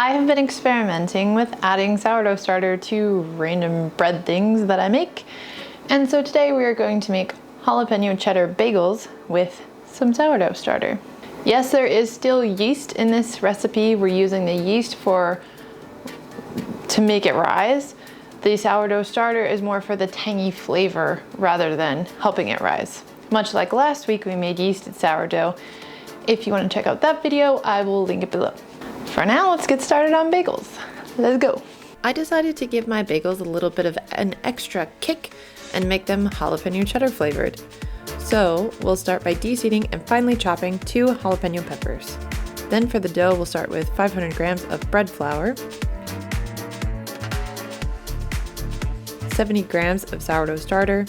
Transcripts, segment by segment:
I have been experimenting with adding sourdough starter to random bread things that I make. And so today we are going to make jalapeno cheddar bagels with some sourdough starter. Yes, there is still yeast in this recipe. We're using the yeast to make it rise. The sourdough starter is more for the tangy flavor rather than helping it rise. Much like last week we made yeasted sourdough. If you want to check out that video, I will link it below. For now, let's get started on bagels. Let's go. I decided to give my bagels a little bit of an extra kick and make them jalapeno cheddar flavored. So we'll start by deseeding and finely chopping 2 jalapeno peppers. Then for the dough, we'll start with 500 grams of bread flour, 70 grams of sourdough starter,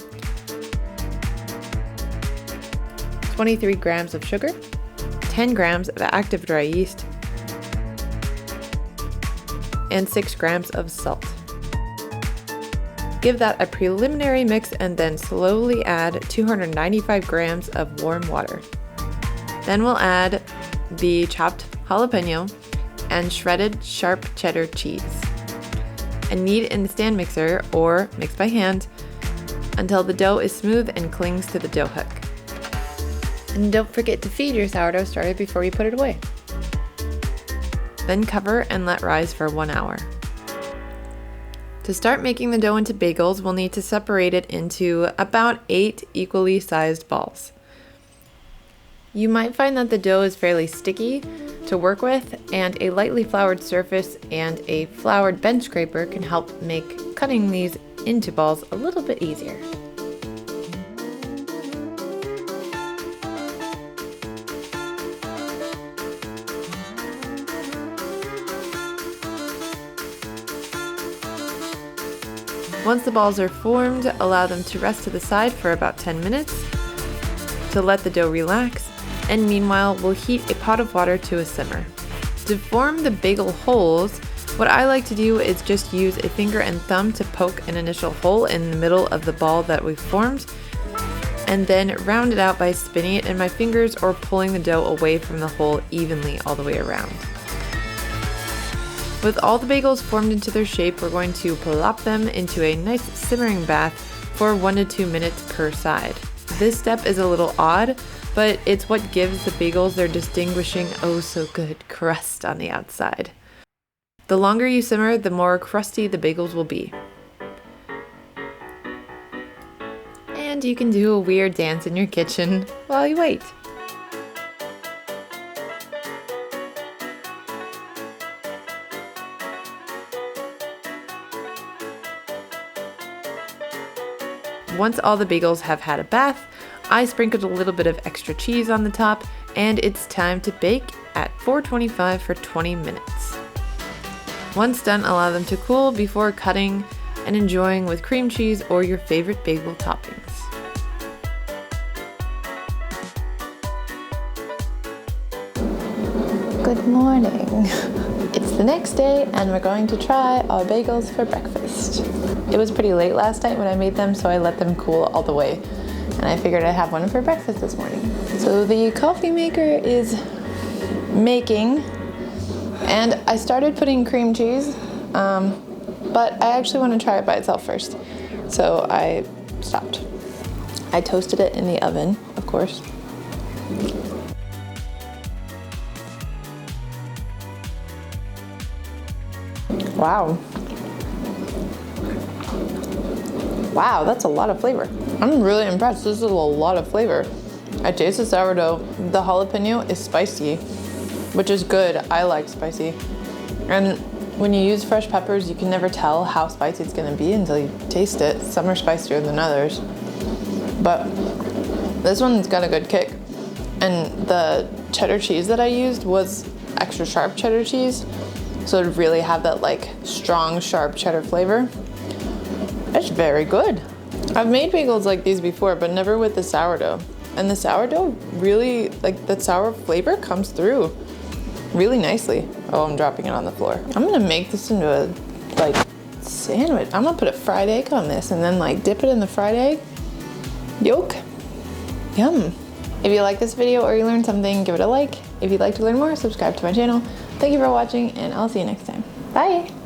23 grams of sugar, 10 grams of active dry yeast, and 6 grams of salt. Give that a preliminary mix and then slowly add 295 grams of warm water. Then we'll add the chopped jalapeno and shredded sharp cheddar cheese. And knead in the stand mixer or mix by hand until the dough is smooth and clings to the dough hook. And don't forget to feed your sourdough starter before you put it away. Then cover and let rise for 1 hour. To start making the dough into bagels, we'll need to separate it into about 8 equally sized balls. You might find that the dough is fairly sticky to work with, and a lightly floured surface and a floured bench scraper can help make cutting these into balls a little bit easier. Once the balls are formed, allow them to rest to the side for about 10 minutes to let the dough relax, and meanwhile we'll heat a pot of water to a simmer. To form the bagel holes, what I like to do is just use a finger and thumb to poke an initial hole in the middle of the ball that we've formed, and then round it out by spinning it in my fingers or pulling the dough away from the hole evenly all the way around. With all the bagels formed into their shape, we're going to plop them into a nice simmering bath for 1 to 2 minutes per side. This step is a little odd, but it's what gives the bagels their distinguishing oh so good crust on the outside. The longer you simmer, the more crusty the bagels will be. And you can do a weird dance in your kitchen while you wait. Once all the bagels have had a bath, I sprinkled a little bit of extra cheese on the top, and it's time to bake at 425 for 20 minutes. Once done, allow them to cool before cutting and enjoying with cream cheese or your favorite bagel toppings. Good morning. It's the next day and we're going to try our bagels for breakfast. It was pretty late last night when I made them, so I let them cool all the way. And I figured I'd have one for breakfast this morning. So the coffee maker is making, and I started putting cream cheese, but I actually want to try it by itself first. So I stopped. I toasted it in the oven, of course. Wow. Wow, that's a lot of flavor. I'm really impressed. This is a lot of flavor. I taste the sourdough. The jalapeno is spicy, which is good. I like spicy. And when you use fresh peppers, you can never tell how spicy it's gonna be until you taste it. Some are spicier than others. But this one's got a good kick. And the cheddar cheese that I used was extra sharp cheddar cheese. So to really have that like strong, sharp cheddar flavor. It's very good. I've made bagels like these before, but never with the sourdough. And the sourdough really, like the sour flavor comes through really nicely. Oh, I'm dropping it on the floor. I'm gonna make this into a like sandwich. I'm gonna put a fried egg on this and then like dip it in the fried egg yolk. Yum. If you like this video or you learned something, give it a like. If you'd like to learn more, subscribe to my channel. Thank you for watching, and I'll see you next time. Bye.